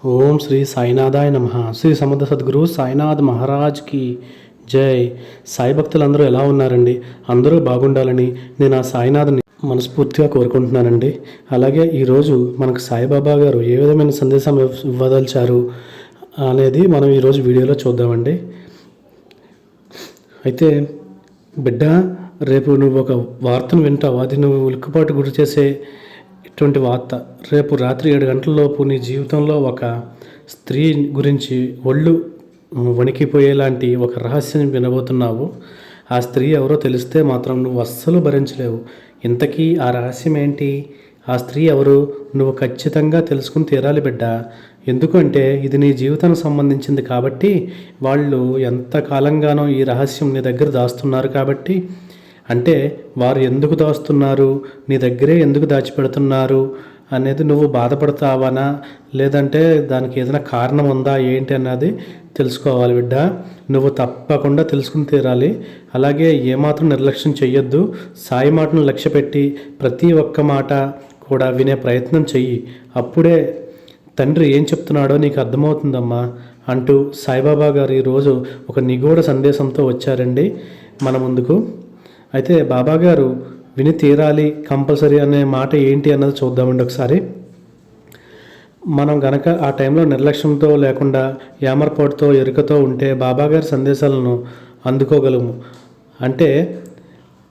ఓం శ్రీ సాయినాథాయ నమః. శ్రీ సమర్థ సద్గురు సాయినాథ్ మహారాజ్కి జై. సాయి భక్తులందరూ ఎలా ఉన్నారండి? అందరూ బాగుండాలని నేను ఆ సాయినాథ్ని మనస్ఫూర్తిగా కోరుకుంటున్నానండి. అలాగే ఈరోజు మనకు సాయిబాబా గారు ఏ విధమైన సందేశం ఇవ్వదలిచారు అనేది మనం ఈరోజు వీడియోలో చూద్దామండి. అయితే బిడ్డ, రేపు నువ్వు ఒక వార్తను వింటావు, అది నువ్వు ఉలిక్కిపాటు గురి చేసే ఇటువంటి వార్త. రేపు రాత్రి 7 గంటలలోపు నీ జీవితంలో ఒక స్త్రీ గురించి ఒళ్ళు వణికిపోయేలాంటి ఒక రహస్యం వినబోతున్నావు. ఆ స్త్రీ ఎవరో తెలిస్తే మాత్రం నువ్వు అస్సలు భరించలేవు. ఇంతకీ ఆ రహస్యం ఏంటి? ఆ స్త్రీ ఎవరు? నువ్వు ఖచ్చితంగా తెలుసుకుని తీరాలి బిడ్డ. ఎందుకంటే ఇది నీ జీవితానికి సంబంధించింది కాబట్టి, వాళ్ళు ఎంత కాలంగానో ఈ రహస్యం నీ దగ్గర దాస్తున్నారు కాబట్టి, అంటే వారు ఎందుకు దాస్తున్నారు, నీ దగ్గరే ఎందుకు దాచిపెడుతున్నారు అనేది నువ్వు బాధపడతావనా, లేదంటే దానికి ఏదైనా కారణం ఉందా ఏంటి అన్నది తెలుసుకోవాలి బిడ్డ. నువ్వు తప్పకుండా తెలుసుకుని తీరాలి. అలాగే ఏమాత్రం నిర్లక్ష్యం చెయ్యొద్దు. సాయి మాటను లక్ష్య పెట్టి ప్రతి ఒక్క మాట కూడా వినే ప్రయత్నం చెయ్యి. అప్పుడే తండ్రి ఏం చెప్తున్నాడో నీకు అర్థమవుతుందమ్మా అంటూ సాయిబాబా గారు ఈరోజు ఒక నిగూఢ సందేశంతో వచ్చారండి మన ముందుకు. అయితే బాబా గారు విని తీరాలి కంపల్సరీ అనే మాట ఏంటి అన్నది చూద్దామండి ఒకసారి. మనం గనక ఆ టైంలో నిర్లక్ష్యంతో లేకుండా యామర్పాటుతో ఎరుకతో ఉంటే బాబాగారి సందేశాలను అందుకోగలము. అంటే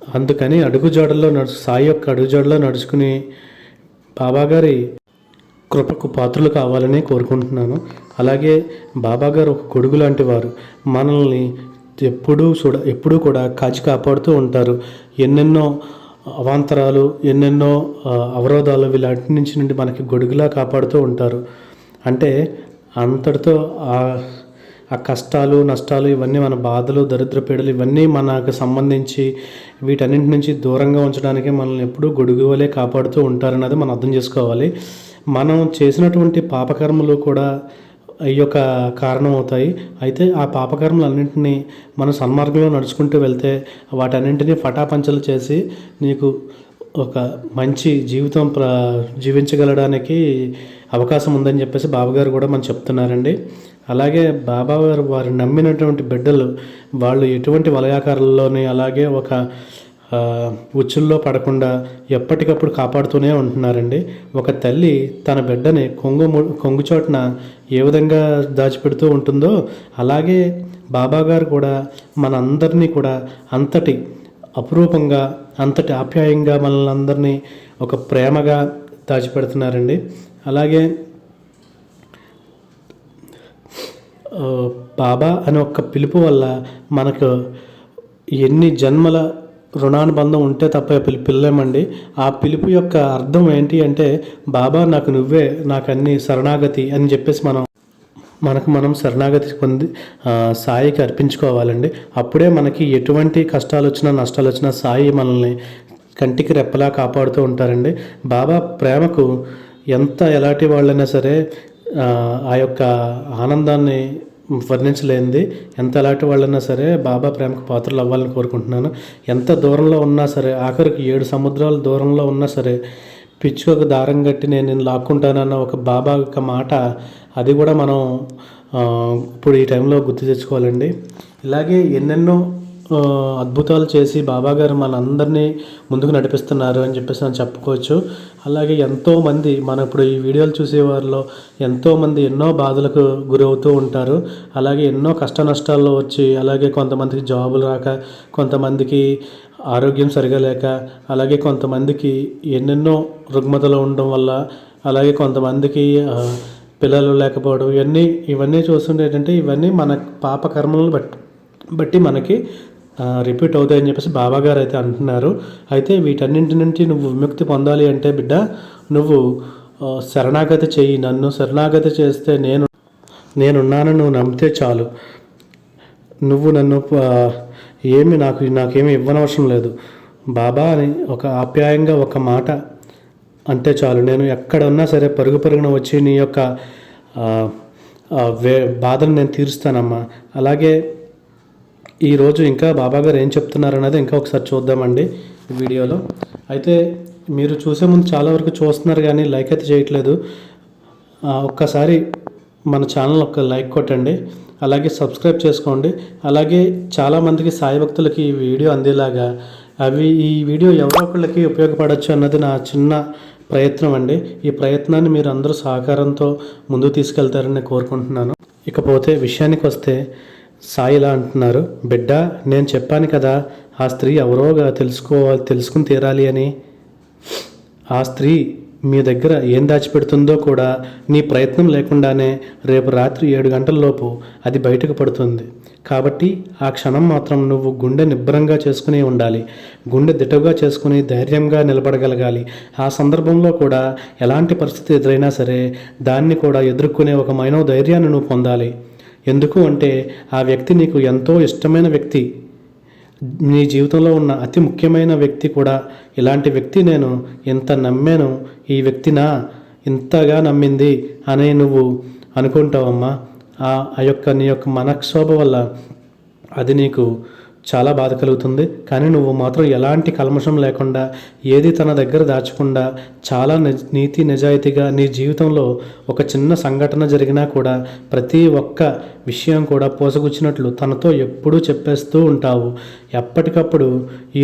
అందుకని సాయి యొక్క అడుగుజాడలో నడుచుకుని బాబాగారి కృపకు పాత్రలు కావాలని కోరుకుంటున్నాను. అలాగే బాబాగారు ఒక గొడుగు లాంటి వారు. మనల్ని ఎప్పుడూ కూడా కాచి కాపాడుతూ ఉంటారు. ఎన్నెన్నో అవాంతరాలు, ఎన్నెన్నో అవరోధాలు వీళ్ళటి నుండి మనకి గొడుగులా కాపాడుతూ ఉంటారు. అంటే అంతటితో ఆ కష్టాలు, నష్టాలు, ఇవన్నీ మన బాధలు, దరిద్ర పీడలు, ఇవన్నీ మనకు సంబంధించి వీటన్నింటి నుంచి దూరంగా ఉంచడానికి మనల్ని ఎప్పుడూ గొడుగు వలె కాపాడుతూ ఉంటారన్నది మనం అర్థం చేసుకోవాలి. మనం చేసినటువంటి పాపకర్మలు కూడా ఈ యొక్క కారణం అవుతాయి. అయితే ఆ పాపకర్మలన్నింటినీ మనం సన్మార్గంలో నడుచుకుంటూ వెళ్తే వాటన్నింటినీ పటాపంచలు చేసి నీకు ఒక మంచి జీవితం జీవించగలడానికి అవకాశం ఉందని చెప్పేసి బాబాగారు కూడా మనం చెప్తున్నారండి. అలాగే బాబాగారు వారు నమ్మినటువంటి బిడ్డలు వాళ్ళు ఎటువంటి వలయాకారాల్లోని అలాగే ఒక ఉచ్చుల్లో పడకుండా ఎప్పటికప్పుడు కాపాడుతూనే ఉంటున్నారండి. ఒక తల్లి తన బిడ్డని కొంగు చోటున ఏ విధంగా దాచిపెడుతూ ఉంటుందో అలాగే బాబాగారు కూడా మనందరినీ కూడా అంతటి అపురూపంగా, అంతటి ఆప్యాయంగా మనల్ని అందరినీ ఒక ప్రేమగా దాచిపెడుతున్నారండి. అలాగే బాబా అనే ఒక పిలుపు వల్ల మనకు ఎన్ని జన్మల రుణానుబంధం ఉంటే తప్ప పిల్లలేమండి. ఆ పిలుపు యొక్క అర్థం ఏంటి అంటే, బాబా నాకు నువ్వే, నాకు అన్ని శరణాగతి అని చెప్పేసి మనం శరణాగతి పొంది సాయికి అర్పించుకోవాలండి. అప్పుడే మనకి ఎటువంటి కష్టాలు వచ్చినా, నష్టాలు వచ్చినా సాయి మనల్ని కంటికి రెప్పలా కాపాడుతూ ఉంటారండి. బాబా ప్రేమకు ఎలాంటి వాళ్ళైనా సరే ఆ యొక్క ఆనందాన్ని వర్ణించలేనిది. ఎలాంటి వాళ్ళైనా సరే బాబా ప్రేమకు పాత్రలు అవ్వాలని కోరుకుంటున్నాను. ఎంత దూరంలో ఉన్నా సరే, ఆఖరికి 7 సముద్రాల దూరంలో ఉన్నా సరే, పిచ్చుకు దారం కట్టి నేను లాక్కుంటానన్న ఒక బాబా యొక్క మాట, అది కూడా మనం ఇప్పుడు ఈ టైంలో గుర్తు తెచ్చుకోవాలండి. ఇలాగే ఎన్నెన్నో అద్భుతాలు చేసి బాబాగారు మనందరినీ ముందుకు నడిపిస్తున్నారు అని చెప్పేసి మనం చెప్పుకోవచ్చు. అలాగే ఎంతోమంది మన ఇప్పుడు ఈ వీడియోలు చూసేవారిలో ఎంతోమంది ఎన్నో బాధలకు గురవుతూ ఉంటారు. అలాగే ఎన్నో కష్ట నష్టాల్లో వచ్చి, అలాగే కొంతమందికి జాబులు రాక, కొంతమందికి ఆరోగ్యం సరిగా లేక, అలాగే కొంతమందికి ఎన్నెన్నో రుగ్మతలు ఉండడం వల్ల, అలాగే కొంతమందికి పిల్లలు లేకపోవడం, ఇవన్నీ చూస్తుంటే ఏంటంటే ఇవన్నీ మన పాప కర్మలను బట్టి మనకి రిపీట్ అవుతాయని చెప్పేసి బాబాగారు అయితే అంటున్నారు. అయితే వీటన్నింటి నుంచి నువ్వు విముక్తి పొందాలి అంటే బిడ్డ, నువ్వు శరణాగతి చెయ్యి. నన్ను శరణాగతి చేస్తే నేనున్నాను, నువ్వు నమ్మితే చాలు. నువ్వు నన్ను నాకేమీ ఇవ్వనవసరం లేదు. బాబా అని ఒక ఆప్యాయంగా ఒక మాట అంటే చాలు. నేను ఎక్కడ ఉన్నా సరే పరుగున వచ్చి నీ యొక్క బాధను నేను తీరుస్తానమ్మా. అలాగే ఈరోజు ఇంకా బాబాగారు ఏం చెప్తున్నారు అన్నది ఇంకా ఒకసారి చూద్దామండి ఈ వీడియోలో. అయితే మీరు చూసే ముందు చాలా వరకు చూస్తున్నారు కానీ లైక్ అయితే చేయట్లేదు. ఒక్కసారి మన ఛానల్ ఒక లైక్ కొట్టండి, అలాగే సబ్స్క్రైబ్ చేసుకోండి. అలాగే చాలామందికి సాయి భక్తులకి ఈ వీడియో అందేలాగా ఈ వీడియో ఎవరో ఒకళ్ళకి ఉపయోగపడవచ్చు అన్నది నా చిన్న ప్రయత్నం అండి. ఈ ప్రయత్నాన్ని మీరు అందరూ సహకారంతో ముందుకు తీసుకెళ్తారని కోరుకుంటున్నాను. ఇకపోతే విషయానికి వస్తే సాయి ఇలా అంటున్నారు, బిడ్డ నేను చెప్పాను కదా ఆ స్త్రీ ఎవరోగా తెలుసుకుని తీరాలి అని. ఆ స్త్రీ మీ దగ్గర ఏం దాచిపెడుతుందో కూడా నీ ప్రయత్నం లేకుండానే రేపు రాత్రి 7 గంటలలోపు అది బయటకు పడుతుంది. కాబట్టి ఆ క్షణం మాత్రం నువ్వు గుండె నిబ్బరంగా చేసుకుని ఉండాలి, గుండె దిటవుగా చేసుకుని ధైర్యంగా నిలబడగలగాలి. ఆ సందర్భంలో కూడా ఎలాంటి పరిస్థితి ఎదురైనా సరే దాన్ని కూడా ఎదుర్కొనే ఒక మనోధైర్యాన్ని నువ్వు పొందాలి. ఎందుకు అంటే ఆ వ్యక్తి నీకు ఎంతో ఇష్టమైన వ్యక్తి, నీ జీవితంలో ఉన్న అతి ముఖ్యమైన వ్యక్తి కూడా. ఇలాంటి వ్యక్తి నేను ఎంత నమ్మాను, ఈ వ్యక్తినా ఇంతగా నమ్మింది అని నువ్వు అనుకుంటావమ్మా. నీ యొక్క మనక్షోభ వల్ల అది నీకు చాలా బాధ కలుగుతుంది. కానీ నువ్వు మాత్రం ఎలాంటి కల్మషం లేకుండా, ఏది తన దగ్గర దాచకుండా, చాలా నీతి నిజాయితీగా నీ జీవితంలో ఒక చిన్న సంఘటన జరిగినా కూడా ప్రతి ఒక్క విషయం కూడా పోసగుచ్చినట్లు తనతో ఎప్పుడూ చెప్పేస్తూ ఉంటావు. ఎప్పటికప్పుడు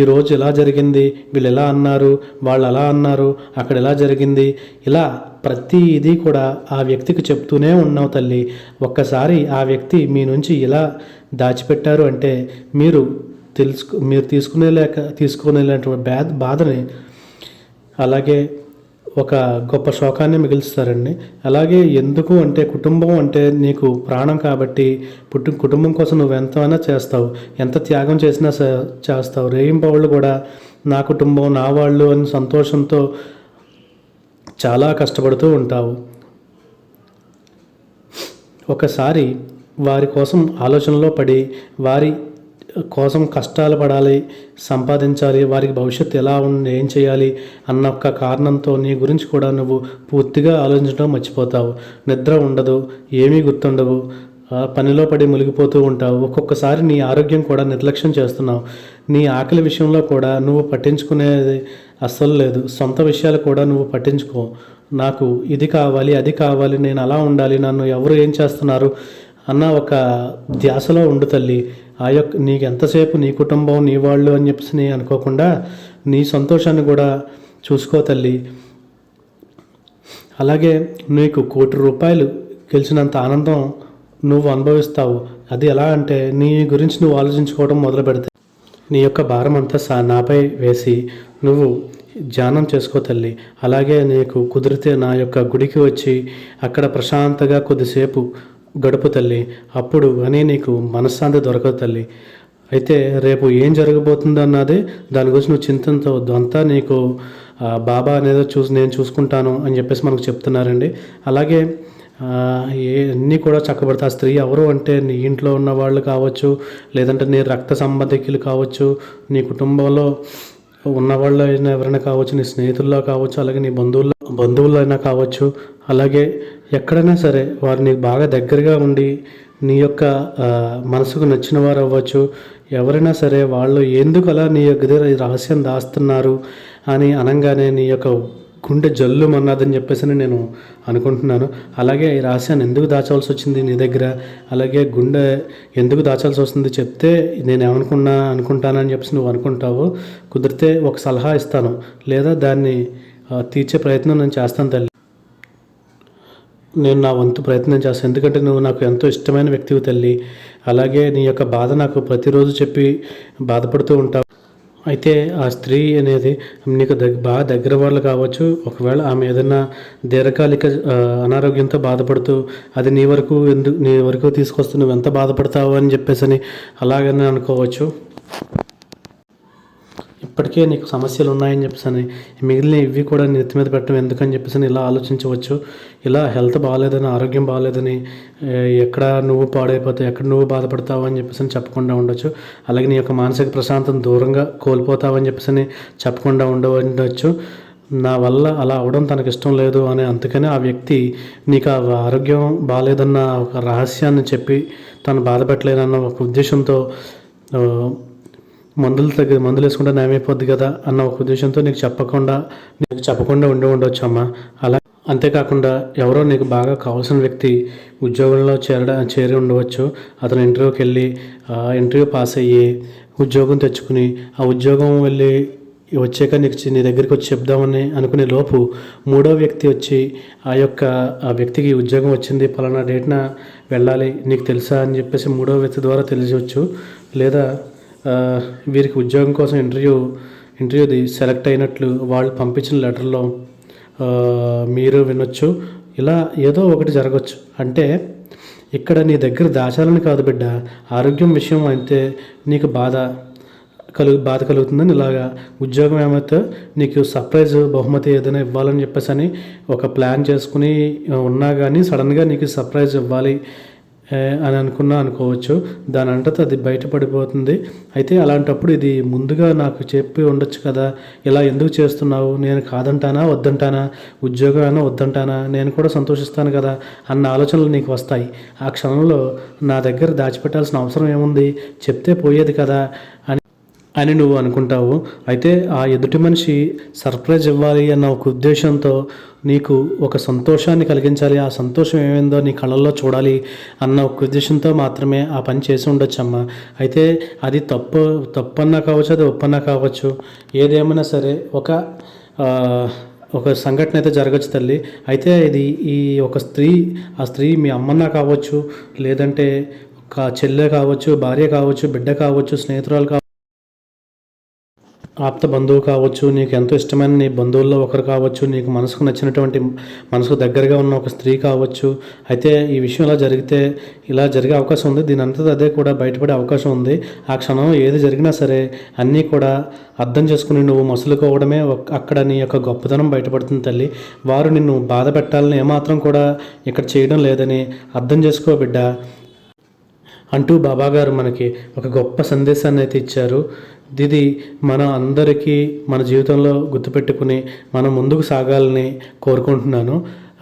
ఈరోజు ఇలా జరిగింది, వీళ్ళు ఎలా అన్నారు, వాళ్ళు అలా అన్నారు, అక్కడ ఎలా జరిగింది, ఇలా ప్రతి ఇది కూడా ఆ వ్యక్తికి చెప్తూనే ఉన్నావు తల్లి. ఒక్కసారి ఆ వ్యక్తి మీ నుంచి ఇలా దాచిపెట్టారు అంటే మీరు తీసుకునేటువంటి బాధని, అలాగే ఒక గొప్ప శోకాన్ని మిగులుస్తారండి. అలాగే ఎందుకు అంటే కుటుంబం అంటే నీకు ప్రాణం కాబట్టి కుటుంబం కోసం నువ్వు ఎంతైనా చేస్తావు, ఎంత త్యాగం చేసినా చేస్తావు. రేయింబవళ్ళు కూడా నా కుటుంబం నా వాళ్ళు అని సంతోషంతో చాలా కష్టపడుతూ ఉంటావు. ఒకసారి వారి కోసం ఆలోచనలో పడి వారి కోసం కష్టాలు పడాలి, సంపాదించాలి, వారికి భవిష్యత్తు ఎలా ఏం చేయాలి అన్న ఒక్క కారణంతో నీ గురించి కూడా నువ్వు పూర్తిగా ఆలోచించడం మర్చిపోతావు. నిద్ర ఉండదు, ఏమీ గుర్తుండవు, పనిలో పడి మునిగిపోతూ ఉంటావు. ఒక్కొక్కసారి నీ ఆరోగ్యం కూడా నిర్లక్ష్యం చేస్తున్నావు. నీ ఆకలి విషయంలో కూడా నువ్వు పట్టించుకునేది అస్సలు లేదు. సొంత విషయాలు కూడా నువ్వు పట్టించుకో. నాకు ఇది కావాలి, అది కావాలి, నేను అలా ఉండాలి, నన్ను ఎవరు ఏం చేస్తున్నారు అన్న ఒక ధ్యాసలో ఉండు తల్లి. నీకు ఎంతసేపు నీ కుటుంబం నీ వాళ్ళు అని చెప్పి అనుకోకుండా నీ సంతోషాన్ని కూడా చూసుకో తల్లి. అలాగే నీకు ₹1,00,00,000 గెలిచినంత ఆనందం నువ్వు అనుభవిస్తావు. అది ఎలా అంటే నీ గురించి నువ్వు ఆలోచించుకోవడం మొదలు పెడితే నీ యొక్క భారం అంతా నాపై వేసి నువ్వు ధ్యానం చేసుకో తల్లి. అలాగే నీకు కుదిరితే నా యొక్క గుడికి వచ్చి అక్కడ ప్రశాంతంగా కొద్దిసేపు గడుపు తల్లి. అప్పుడు అని నీకు మనశ్శాంతి దొరకదు తల్లి. అయితే రేపు ఏం జరగబోతుందో అన్నది దాని గురించి నువ్వు చింతించవద్దు. అంతా నీకు బాబా అనేది నేను చూసుకుంటాను అని చెప్పేసి మనకు చెప్తున్నారండి. అలాగే అన్నీ కూడా చక్కబడతా. స్త్రీ ఎవరు అంటే నీ ఇంట్లో ఉన్న వాళ్ళు కావచ్చు, లేదంటే నీ రక్త సంబంధికులు కావచ్చు, నీ కుటుంబంలో ఉన్నవాళ్ళు అయినా ఎవరైనా కావచ్చు, నీ స్నేహితుల్లో కావచ్చు, అలాగే నీ బంధువుల్లో అయినా కావచ్చు. అలాగే ఎక్కడైనా సరే వారు నీకు బాగా దగ్గరగా ఉండి నీ యొక్క మనసుకు నచ్చిన వారు అవ్వచ్చు. ఎవరైనా సరే వాళ్ళు ఎందుకు అలా నీ దగ్గర ఈ రహస్యం దాస్తున్నారు అని అనగానే నీ యొక్క గుండె జల్లు అన్నదని చెప్పేసి నేను అనుకుంటున్నాను. అలాగే ఈ రహస్యాన్ని ఎందుకు దాచాల్సి వచ్చింది నీ దగ్గర, అలాగే గుండె ఎందుకు దాచాల్సి వస్తుంది చెప్తే నేను అనుకుంటానని చెప్పేసి నువ్వు అనుకుంటావు. కుదిరితే ఒక సలహా ఇస్తాను, లేదా దాన్ని తీర్చే ప్రయత్నం నేను చేస్తాను తల్లి. నేను నా వంతు ప్రయత్నం చేస్తాను, ఎందుకంటే నువ్వు నాకు ఎంతో ఇష్టమైన వ్యక్తివి తల్లి. అలాగే నీ యొక్క బాధ నాకు ప్రతిరోజు చెప్పి బాధపడుతూ ఉంటావు. అయితే ఆ స్త్రీ అనేది నీకు బాగా దగ్గర వాళ్ళు కావచ్చు. ఒకవేళ ఆమె ఏదైనా దీర్ఘకాలిక అనారోగ్యంతో బాధపడుతూ అది నీ వరకు తీసుకొస్తూ నువ్వు ఎంత బాధపడతావు అని చెప్పేసి అలాగనే అనుకోవచ్చు. ఇప్పటికే నీకు సమస్యలు ఉన్నాయని చెప్పేసి మిగిలిన ఇవి కూడా నీ నెత్తి మీద పెట్టడం ఎందుకని చెప్పేసి ఇలా ఆలోచించవచ్చు. ఇలా హెల్త్ బాగాలేదని, ఆరోగ్యం బాగాలేదని, ఎక్కడ నువ్వు పాడైపోతావు, ఎక్కడ నువ్వు బాధపడతావు అని చెప్పేసి చెప్పకుండా ఉండొచ్చు. అలాగే నీ యొక్క మానసిక ప్రశాంతం దూరంగా కోల్పోతావని చెప్పేసి చెప్పకుండా ఉండవచ్చు. నా వల్ల అలా అవడం తనకు ఇష్టం లేదు అని, అందుకనే ఆ వ్యక్తి నీకు ఆ ఆరోగ్యం బాగాలేదన్న ఒక రహస్యాన్ని చెప్పి తను బాధ పెట్టలేదన్న ఒక ఉద్దేశంతో మందులు వేసుకుంటే నయమైపోద్ది కదా అన్న ఒక ఉద్దేశంతో నీకు చెప్పకుండా ఉండవచ్చు అమ్మ. అంతేకాకుండా ఎవరో నీకు బాగా కావాల్సిన వ్యక్తి ఉద్యోగంలో చేరి ఉండవచ్చు. అతను ఇంటర్వ్యూకి వెళ్ళి ఇంటర్వ్యూ పాస్ అయ్యి ఉద్యోగం తెచ్చుకుని ఆ ఉద్యోగం వెళ్ళి వచ్చాక నీ దగ్గరికి వచ్చి చెప్దామని అనుకునే లోపు మూడో వ్యక్తి వచ్చి ఆ వ్యక్తికి ఉద్యోగం వచ్చింది, పలానా డేట్న వెళ్ళాలి, నీకు తెలుసా అని చెప్పేసి మూడో వ్యక్తి ద్వారా తెలియవచ్చు. లేదా వీరికి ఉద్యోగం కోసం ఇంటర్వ్యూది సెలెక్ట్ అయినట్లు వాళ్ళు పంపించిన లెటర్లో మీరు వినొచ్చు. ఇలా ఏదో ఒకటి జరగచ్చు. అంటే ఇక్కడ నీ దగ్గర దాచాలని కాదు బిడ్డ, ఆరోగ్యం విషయం అయితే నీకు బాధ కలుగుతుందని ఇలాగా ఉద్యోగం ఏమైతే నీకు సర్ప్రైజ్ బహుమతి ఏదైనా ఇవ్వాలని చెప్పేసి అని ఒక ప్లాన్ చేసుకుని ఉన్నా కానీ సడన్గా నీకు సర్ప్రైజ్ ఇవ్వాలి అని అనుకోవచ్చు. దాని అంటతో అది బయటపడిపోతుంది. అయితే అలాంటప్పుడు ఇది ముందుగా నాకు చెప్పి ఉండొచ్చు కదా, ఇలా ఎందుకు చేస్తున్నావు, నేను కాదంటానా వద్దంటానా, ఉద్యోగం అయినా వద్దంటానా, నేను కూడా సంతోషిస్తాను కదా అన్న ఆలోచనలు నీకు వస్తాయి. ఆ క్షణంలో నా దగ్గర దాచిపెట్టాల్సిన అవసరం ఏముంది, చెప్తే పోయేది కదా అని నువ్వు అనుకుంటావు. అయితే ఆ ఎదుటి మనిషి సర్ప్రైజ్ ఇవ్వాలి అన్న ఒక ఉద్దేశంతో నీకు ఒక సంతోషాన్ని కలిగించాలి, ఆ సంతోషం ఏమైందో నీ కళ్ళల్లో చూడాలి అన్న ఒక ఉద్దేశంతో మాత్రమే ఆ పని చేసి ఉండొచ్చమ్మా. అయితే అది తప్పన్నా కావచ్చు, అది ఒప్పన్నా కావచ్చు, ఏదేమైనా సరే ఒక సంఘటన అయితే జరగచ్చు తల్లి. అయితే ఇది ఆ స్త్రీ మీ అమ్మన్నా కావచ్చు, లేదంటే ఒక చెల్లె కావచ్చు, భార్య కావచ్చు, బిడ్డ కావచ్చు, స్నేహితురాలు కావచ్చు, ఆప్త బంధువు కావచ్చు, నీకు ఎంతో ఇష్టమైన నీ బంధువుల్లో ఒకరు కావచ్చు, నీకు మనసుకు నచ్చినటువంటి మనసుకు దగ్గరగా ఉన్న ఒక స్త్రీ కావచ్చు. అయితే ఈ విషయం ఇలా జరిగే అవకాశం ఉంది. దీని అంతటా అదే కూడా బయటపడే అవకాశం ఉంది. ఆ క్షణం ఏది జరిగినా సరే అన్నీ కూడా అర్థం చేసుకుని నువ్వు మసులుకోవడమే అక్కడ నీ యొక్క గొప్పతనం బయటపడుతుంది తల్లి. వారు నిన్ను బాధ పెట్టాలని ఏమాత్రం కూడా ఇక్కడ చేయడం లేదని అర్థం చేసుకో బిడ్డ అంటూ బాబాగారు మనకి ఒక గొప్ప సందేశాన్ని అయితే ఇచ్చారు. ఇది మన అందరికీ మన జీవితంలో గుర్తుపెట్టుకుని మనం ముందుకు సాగాలని కోరుకుంటున్నాను.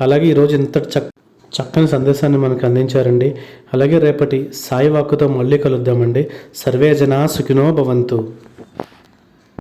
అలాగే ఈరోజు ఇంత చక్కని సందేశాన్ని మనకు అందించారండి. అలాగే రేపటి సాయి వాక్కుతో మళ్ళీ కలుద్దామండి. సర్వే జనా సుఖినో భవంతు.